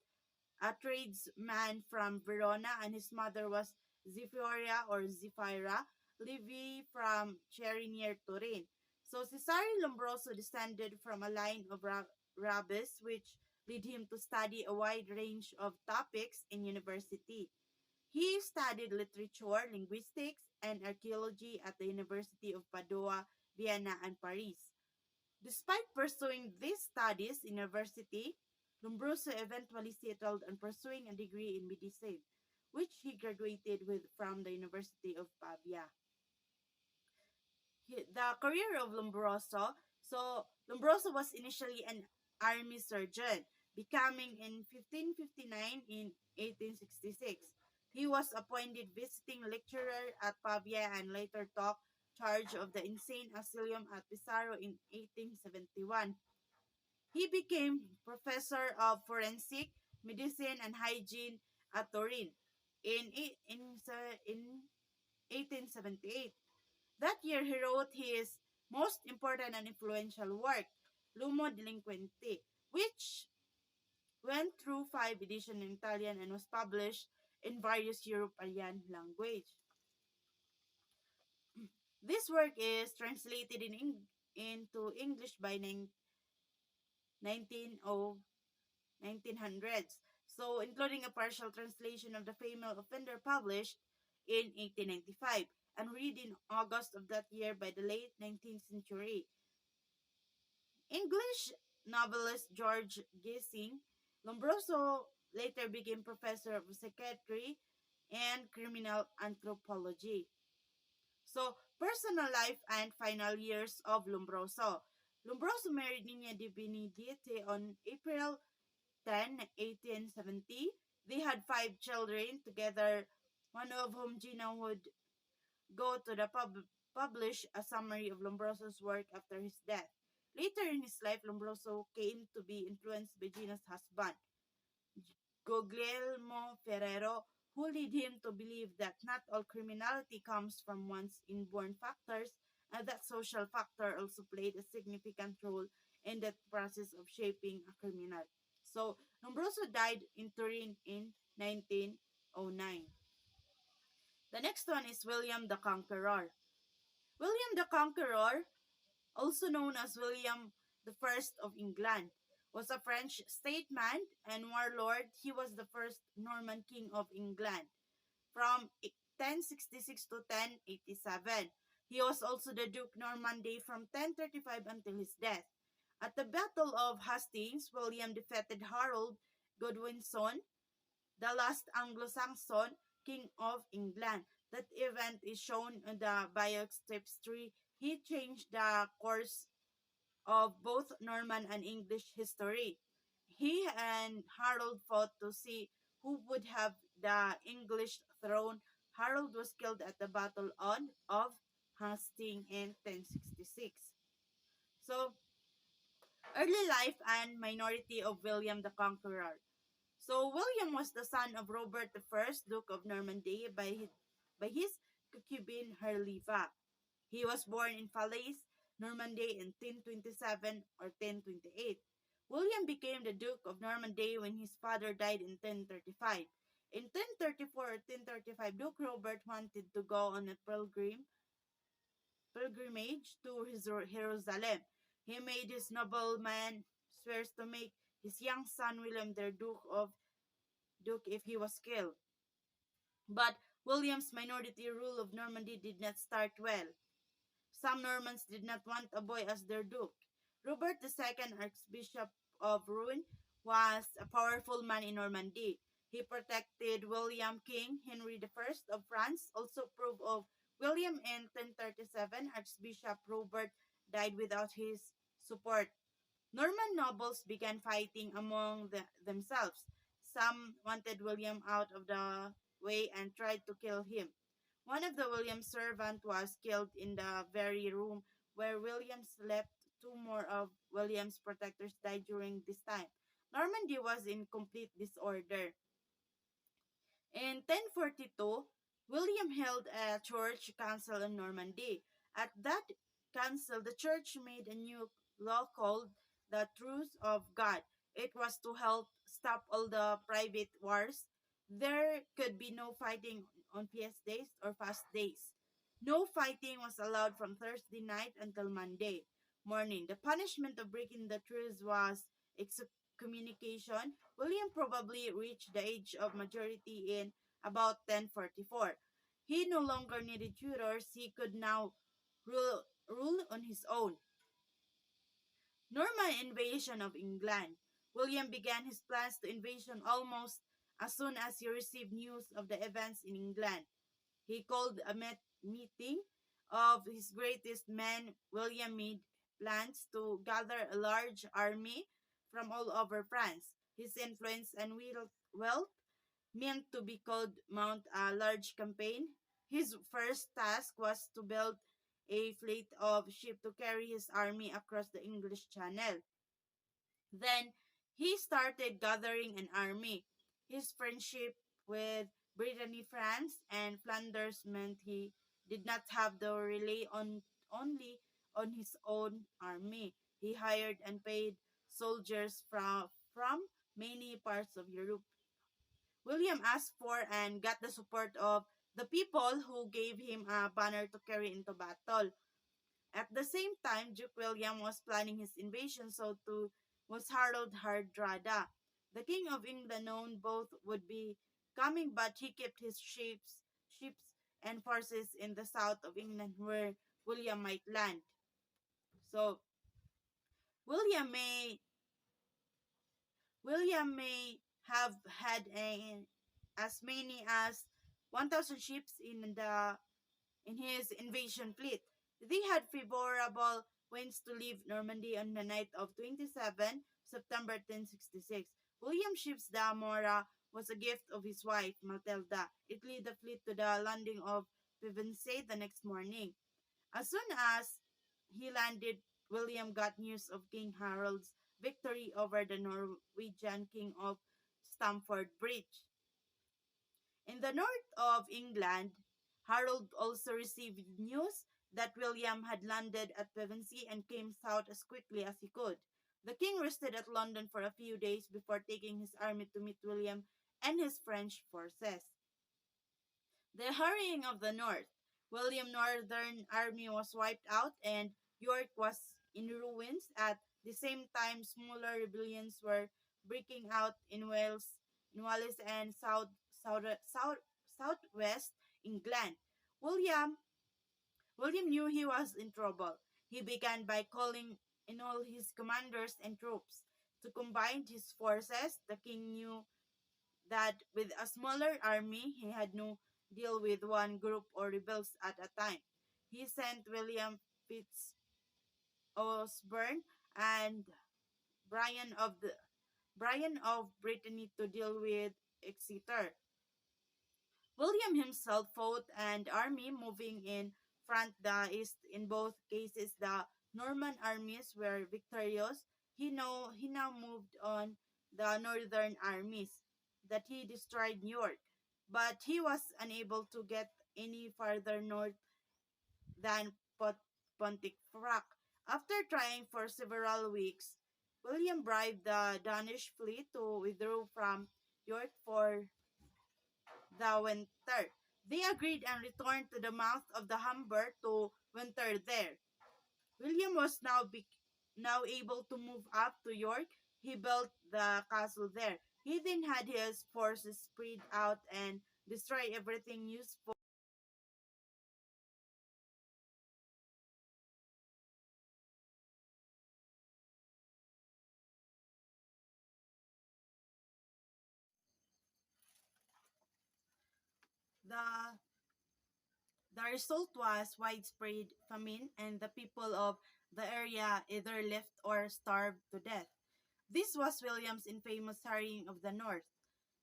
tradesman from Verona, and his mother was Zephyra Livy from Cherry near Turin. So Cesare Lombroso descended from a line of rabbis, which led him to study a wide range of topics in university. He studied literature, linguistics, and archaeology at the University of Padua, Vienna, and Paris. Despite pursuing these studies in university, Lombroso eventually settled on pursuing a degree in medicine, which he graduated with from the University of Pavia. The career of Lombroso. So Lombroso was initially an army surgeon, becoming in 1559 in 1866. He was appointed visiting lecturer at Pavia and later took charge of the insane asylum at Pesaro in 1871. He became professor of forensic medicine and hygiene at Turin in 1878. That year, he wrote his most important and influential work, L'Uomo Delinquente, which went through five editions in Italian and was published in various European languages. This work is translated into English by 1900s, so including a partial translation of the Female Offender published in 1895 and read in August of that year by the late 19th century. English novelist George Gissing, Lombroso later became professor of psychiatry and criminal anthropology. So, personal life and final years of Lombroso. Lombroso married Nina de Benedite on April 10, 1870. They had five children together, one of whom, Gina, would go to the publish a summary of Lombroso's work after his death. Later in his life, Lombroso came to be influenced by Gina's husband, Guglielmo Ferrero, who led him to believe that not all criminality comes from one's inborn factors and that social factor also played a significant role in the process of shaping a criminal. So, Lombroso died in Turin in 1909. The next one is William the Conqueror. William the Conqueror, also known as William the First of England, was a French statesman and warlord. He was the first Norman king of England from 1066 to 1087. He was also the Duke Normandy from 1035 until his death. At the Battle of Hastings, William defeated Harold Godwinson, the last Anglo-Saxon king of England. That event is shown in the Bayeux Tapestry. He changed the course of both Norman and English history. He and Harold fought to see who would have the English throne. Harold was killed at the Battle of Hastings in 1066. So, early life and minority of William the Conqueror. So William was the son of Robert I, Duke of Normandy, by his concubine Herliva. He was born in Falaise, Normandy in 1027 or 1028. William became the Duke of Normandy when his father died in 1035. In 1034 or 1035, Duke Robert wanted to go on a pilgrimage to Jerusalem. He made his nobleman swears to make his young son William their Duke if he was killed. But William's minority rule of Normandy did not start well. Some Normans did not want a boy as their duke. Robert II, Archbishop of Rouen, was a powerful man in Normandy. He protected William. King Henry I of France also approved of William. In 1037. Archbishop Robert died without his support. Norman nobles began fighting among themselves. Some wanted William out of the way and tried to kill him. One of the Williams' servants was killed in the very room where William slept. Two more of William's protectors died during this time. Normandy was in complete disorder. In 1042, William held a church council in Normandy. At that council, the church made a new law called the Truce of God. It was to help stop all the private wars. There could be no fighting on feast days or fast days. No fighting was allowed from Thursday night until Monday morning. The punishment of breaking the truce was excommunication. William probably reached the age of majority in about 1044. He no longer needed tutors, he could now rule on his own. Norman invasion of England. William began his plans to invasion almost as soon as he received news of the events in England. He called a meeting of his greatest men. William made plans to gather a large army from all over France. His influence and wealth meant to be called mount a large campaign. His first task was to build a fleet of ships to carry his army across the English Channel. Then he started gathering an army. His friendship with Brittany, France, and Flanders meant he did not have to rely only on his own army. He hired and paid soldiers from many parts of Europe. William asked for and got the support of the people who gave him a banner to carry into battle. At the same time, Duke William was planning his invasion, so too was Harold Hardrada. The King of England known both would be coming, but he kept his ships and forces in the south of England where William might land. So William may William may have had as many as 1,000 ships in his invasion fleet. They had favorable winds to leave Normandy on the night of 27 September 1066. William Ship's da Mora was a gift of his wife, Matilda. It led the fleet to the landing of Pevensey the next morning. As soon as he landed, William got news of King Harold's victory over the Norwegian King of Stamford Bridge. In the north of England, Harold also received news that William had landed at Pevensey and came south as quickly as he could. The king rested at London for a few days before taking his army to meet William and his French forces. The hurrying of the north. William's northern army was wiped out and York was in ruins. At the same time, smaller rebellions were breaking out in Wales and southwest England. William William knew he was in trouble. He began by calling in all his commanders and troops to combine his forces. The king knew that with a smaller army, he had no deal with one group or rebels at a time. He sent William Fitz Osborne and Brian of the Brian of Brittany to deal with Exeter. William himself fought an army moving in front the east. In both cases, the Norman armies were victorious. He now moved on the northern armies that he destroyed New York, but he was unable to get any farther north than Pontefract. After trying for several weeks, William bribed the Danish fleet to withdraw from York for the winter. They agreed and returned to the mouth of the Humber to winter there. William was now able to move up to York. He built the castle there. He then had his forces spread out and destroy everything useful. The the result was widespread famine and the people of the area either left or starved to death. This was William's infamous harrying of the north.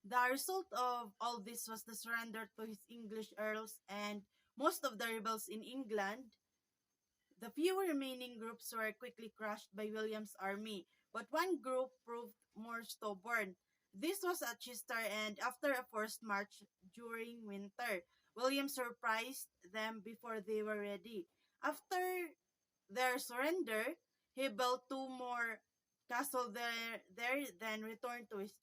The result of all this was the surrender to his English earls and most of the rebels in England. The few remaining groups were quickly crushed by William's army, but one group proved more stubborn. This was at Chester, and after a forced march during winter, William surprised them before they were ready. After their surrender, he built two more castles there, then returned to his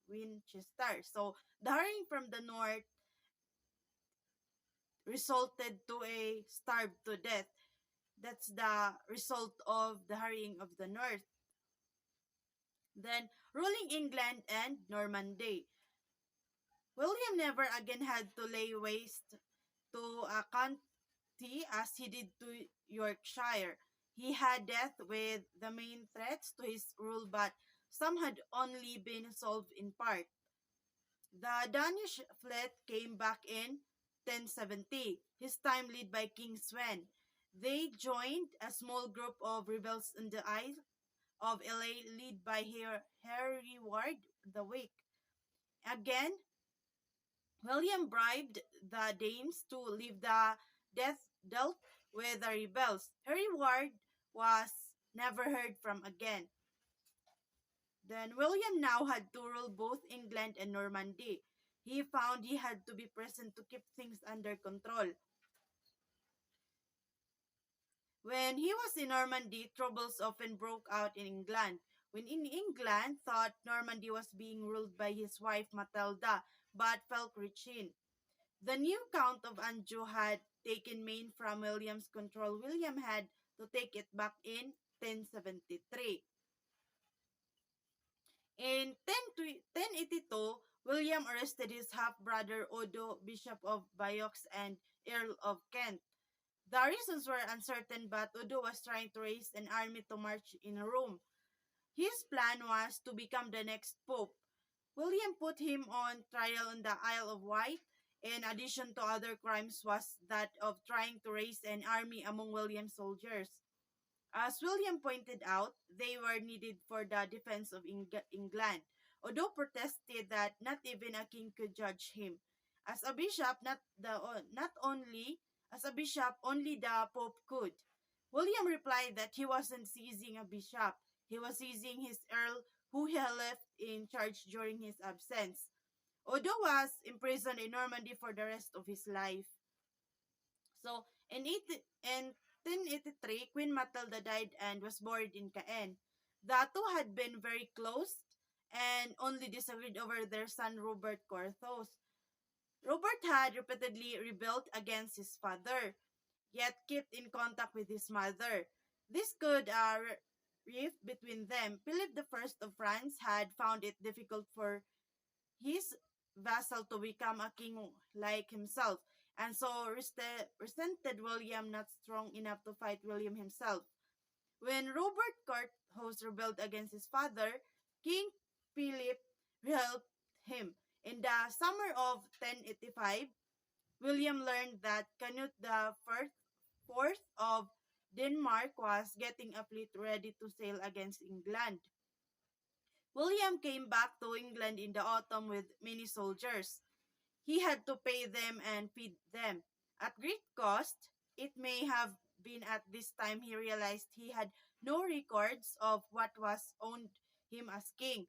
Winchester. So the hurrying from the north resulted to a starved to death. That's the result of the hurrying of the north. Then ruling England and Normandy. William never again had to lay waste to a county as he did to Yorkshire. He had death with the main threats to his rule, but some had only been solved in part. The Danish fleet came back in 1070, his time led by King Sven. They joined a small group of rebels in the Isle of LA led by Harry Ward the Wake. Again, William bribed the Danes to leave the death dealt with the rebels. Harry Ward was never heard from again. Then William now had to rule both England and Normandy. He found he had to be present to keep things under control. When he was in Normandy, troubles often broke out in England. When in England thought Normandy was being ruled by his wife Matilda, but felt Richin. The new Count of Anjou had taken Maine from William's control. William had to take it back in 1073. In 1082, William arrested his half-brother Odo, Bishop of Bayeux and Earl of Kent. The reasons were uncertain, but Odo was trying to raise an army to march in Rome. His plan was to become the next pope. William put him on trial in the Isle of Wight. In addition to other crimes was that of trying to raise an army among William's soldiers. As William pointed out, they were needed for the defense of England. Odo protested that not even a king could judge him. As a bishop, not only as a bishop, only the pope could. William replied that he wasn't seizing a bishop. He was seizing his earl who he had left in charge during his absence. Odo was imprisoned in Normandy for the rest of his life. So, in 1083, Queen Matilda died and was buried in Caen. The two had been very close and only disagreed over their son Robert Corthos. Robert had repeatedly rebelled against his father, yet kept in contact with his mother. This could rift between them. Philip I of France had found it difficult for his vassal to become a king like himself, and so resented William not strong enough to fight William himself. When Robert Curthose rebelled against his father, King Philip helped him. In the summer of 1085, William learned that Canute the Fourth of Denmark was getting a fleet ready to sail against England. William came back to England in the autumn with many soldiers. He had to pay them and feed them. At great cost, it may have been at this time he realized he had no records of what was owed him as king.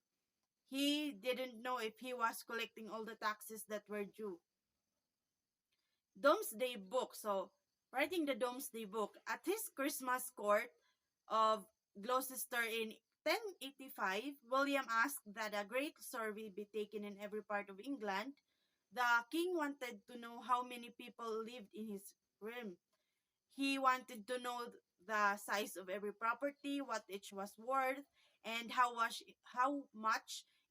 He didn't know if he was collecting all the taxes that were due. Domesday Book. So, writing the Domesday Book. At his Christmas court of Gloucester in 1085, William asked that a great survey be taken in every part of England. The king wanted to know how many people lived in his realm. He wanted to know the size of every property, what each was worth, and how much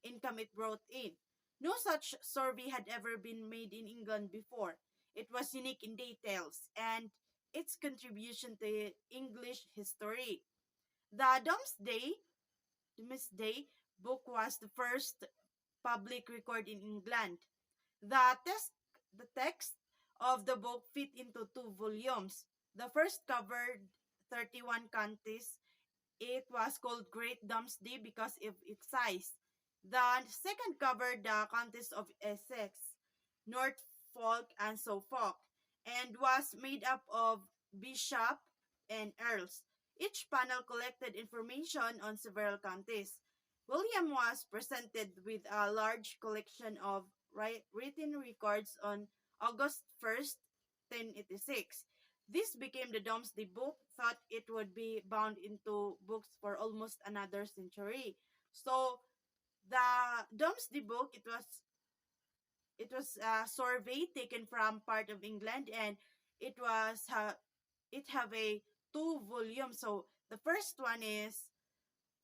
income it brought in. No such survey had ever been made in England before. It was unique in details and its contribution to English history. The Domesday Book was the first public record in England. The text, the text of the book fit into two volumes. The first covered 31 counties. It was called Great Domesday because of its size. The second covered the counties of Essex, Norfolk, and Suffolk, and was made up of bishop and earls. Each panel collected information on several counties. William was presented with a large collection of written records on August 1st, 1086. This became the Domesday Book, thought it would be bound into books for almost another century. So the Domesday Book, it was a survey taken from part of England, and it was it have a two volume. So the first one is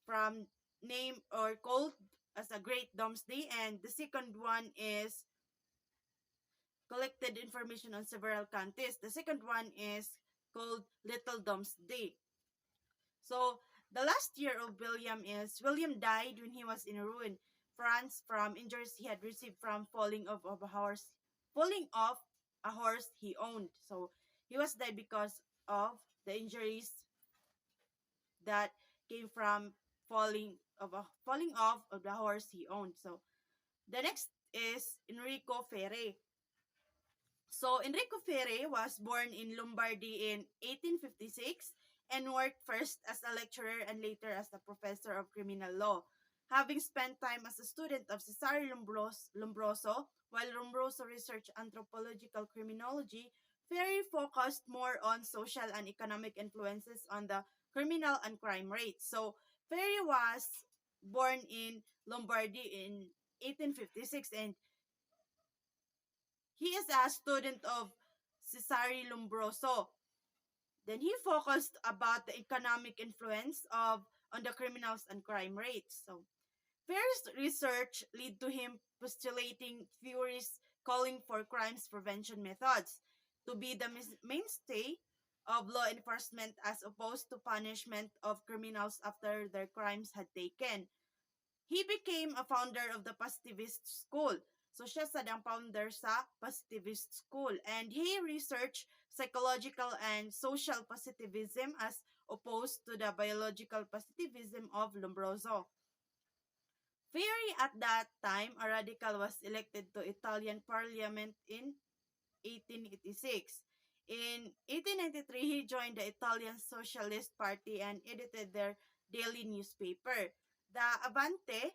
from name or called as a Great Domesday, and the second one is collected information on several counties. The second one is called Little Domesday. So the last year of William died when he was in Rouen, France, from injuries he had received from falling off a horse he owned. So he was died because of the injuries that came from falling off of the horse he owned. So the next is Enrico Ferre. So Enrico Ferre was born in Lombardy in 1856 and worked first as a lecturer and later as a professor of criminal law. Having spent time as a student of Cesare Lombroso, while Lombroso researched anthropological criminology, Ferre focused more on social and economic influences on the criminal and crime rates. So Ferre was born in Lombardy in 1856, and he is a student of Cesare Lombroso. Then he focused about the economic influence of on the criminals and crime rates. So Ferris' research led to him postulating theories calling for crimes prevention methods to be the mainstay of law enforcement as opposed to punishment of criminals after their crimes had taken. He became a founder of the Positivist School. So siya sa ang founder sa Positivist School. And he researched psychological and social positivism as opposed to the biological positivism of Lombroso. Very at that time, a radical was elected to Italian parliament in 1886. In 1893, he joined the Italian Socialist Party and edited their daily newspaper. The Avante.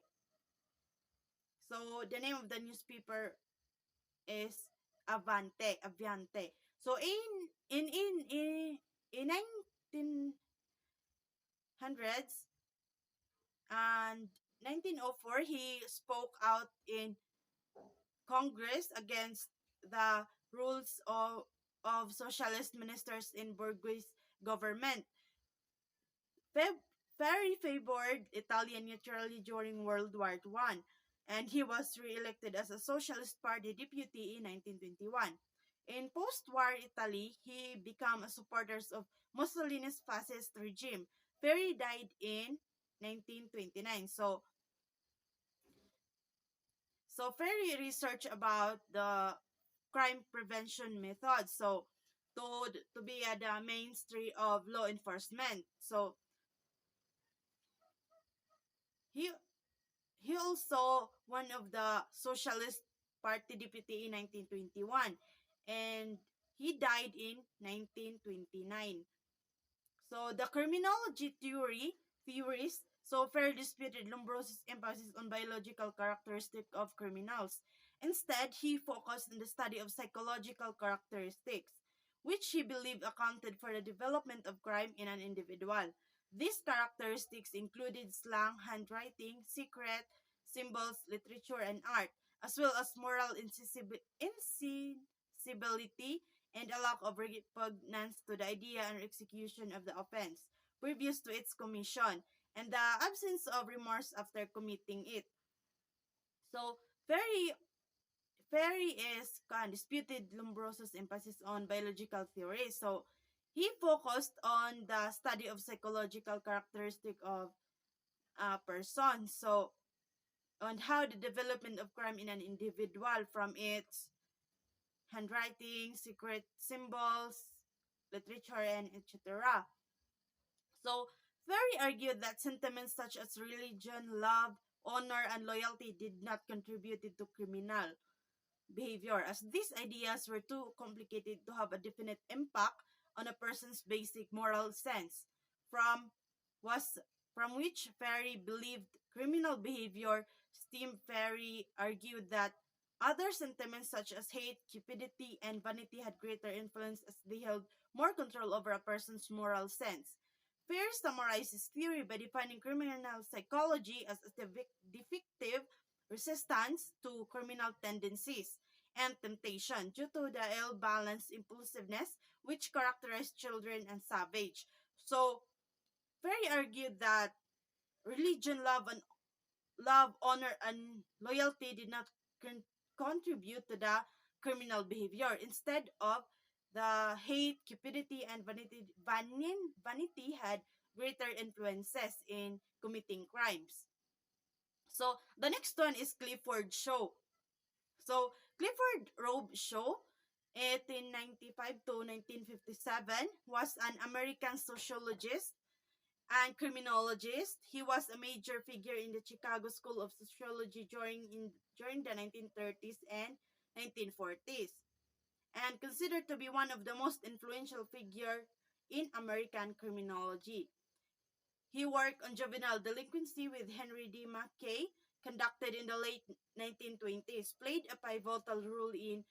So the name of the newspaper is Aviante. So in 1900s and 1904, he spoke out in Congress against the rules of socialist ministers in Borghese government. Ferry favored Italian neutrality during World War I, and he was re-elected as a Socialist Party deputy in 1921. In post-war Italy, he became a supporter of Mussolini's fascist regime. Ferry died in 1929. So Ferry researched about the crime prevention methods. So to be the mainstream of law enforcement. So he he also one of the Socialist Party deputy in 1921, and he died in 1929. So the criminology theories so fair disputed Lombroso's emphasis on biological characteristics of criminals. Instead, he focused on the study of psychological characteristics, which he believed accounted for the development of crime in an individual. These characteristics included slang, handwriting, secret, symbols, literature, and art, as well as moral insensibility and a lack of repugnance to the idea and execution of the offense previous to its commission, and the absence of remorse after committing it. So, very is disputed Lombroso's emphasis on biological theory. So, he focused on the study of psychological characteristic of a person. So, on how the development of crime in an individual from its handwriting, secret symbols, literature, and etc. So, Ferry argued that sentiments such as religion, love, honor, and loyalty did not contribute to criminal behavior, as these ideas were too complicated to have a definite impact on a person's basic moral sense, from was from which Ferry believed criminal behavior stemmed. Ferry argued that other sentiments such as hate, cupidity, and vanity had greater influence as they held more control over a person's moral sense. Ferry summarized his theory by defining criminal psychology as a defective resistance to criminal tendencies and temptation due to the ill-balanced impulsiveness which characterized children and savage. So, Ferry argued that religion, love, honor, and loyalty did not contribute to the criminal behavior. Instead of the hate, cupidity, and vanity had greater influences in committing crimes. So the next one is Clifford Show. So Clifford Robe Show, 1895 to 1957, was an American sociologist and criminologist. He was a major figure in the Chicago School of Sociology during the 1930s and 1940s, and considered to be one of the most influential figure in American criminology. He worked on juvenile delinquency with Henry D. Mackay, conducted in the late 1920s, played a pivotal role in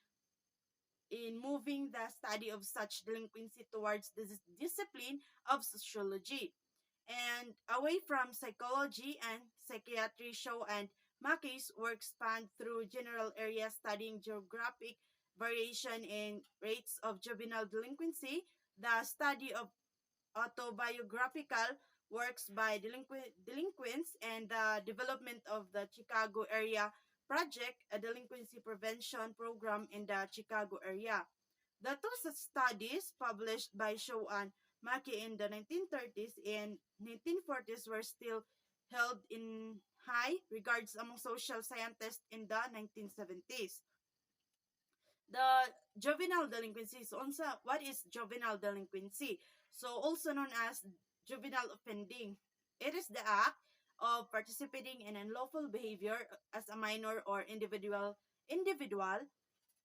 moving the study of such delinquency towards the discipline of sociology and away from psychology and psychiatry. Shaw and Mackay's work spanned through general areas studying geographic variation in rates of juvenile delinquency, the study of autobiographical works by delinquents, and the development of the Chicago Area Project, a delinquency prevention program in the Chicago area. The two such studies, published by Shaw and Mackey in the 1930s and 1940s, were still held in high regards among social scientists in the 1970s. The juvenile delinquency is also, what is juvenile delinquency? So also known as juvenile offending. It is the act of participating in unlawful behavior as a minor or individual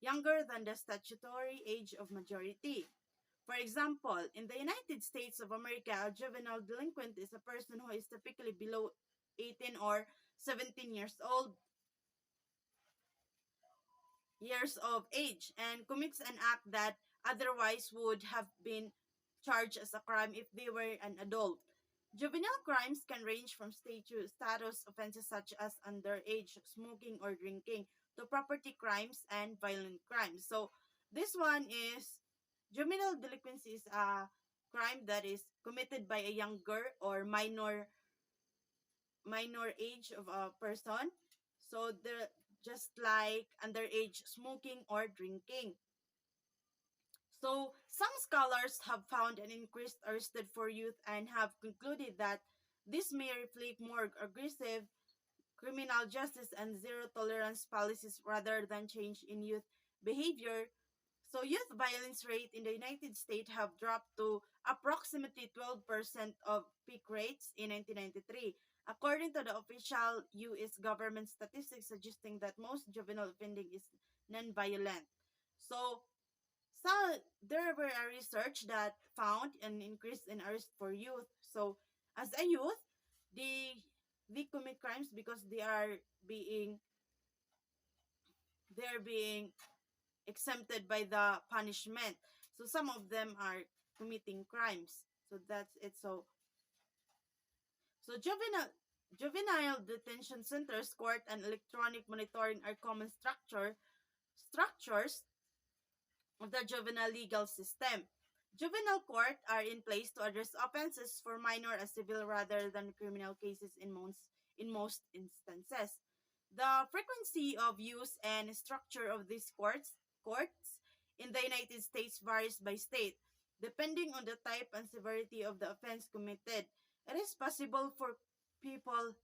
younger than the statutory age of majority. For example, in the United States of America, a juvenile delinquent is a person who is typically below 18 or 17 years of age and commits an act that otherwise would have been charged as a crime if they were an adult. Juvenile crimes can range from status offenses such as underage smoking or drinking to property crimes and violent crimes. So this one is juvenile delinquency is a crime that is committed by a younger or minor age of a person. So the just like underage smoking or drinking. So some scholars have found an increased arrested for youth and have concluded that this may reflect more aggressive criminal justice and zero tolerance policies rather than change in youth behavior. So youth violence rate in the United States have dropped to approximately 12% of peak rates in 1993, according to the official U.S. government statistics suggesting that most juvenile offending is non-violent. So, so there were a research that found an increase in arrest for youth. So as a youth, they they commit crimes because being they are being exempted by the punishment. So some of them are committing crimes. So that's it. So juvenile detention centers, court, and electronic monitoring are common structures of the juvenile legal system. Juvenile court are in place to address offenses for minor as civil rather than criminal cases in most instances. The frequency of use and structure of these courts in the United States varies by state, depending on the type and severity of the offense committed. It is possible for people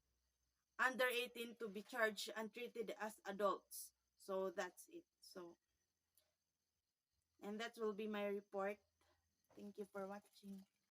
under 18 to be charged and treated as adults. So that's it. And that will be my report. Thank you for watching.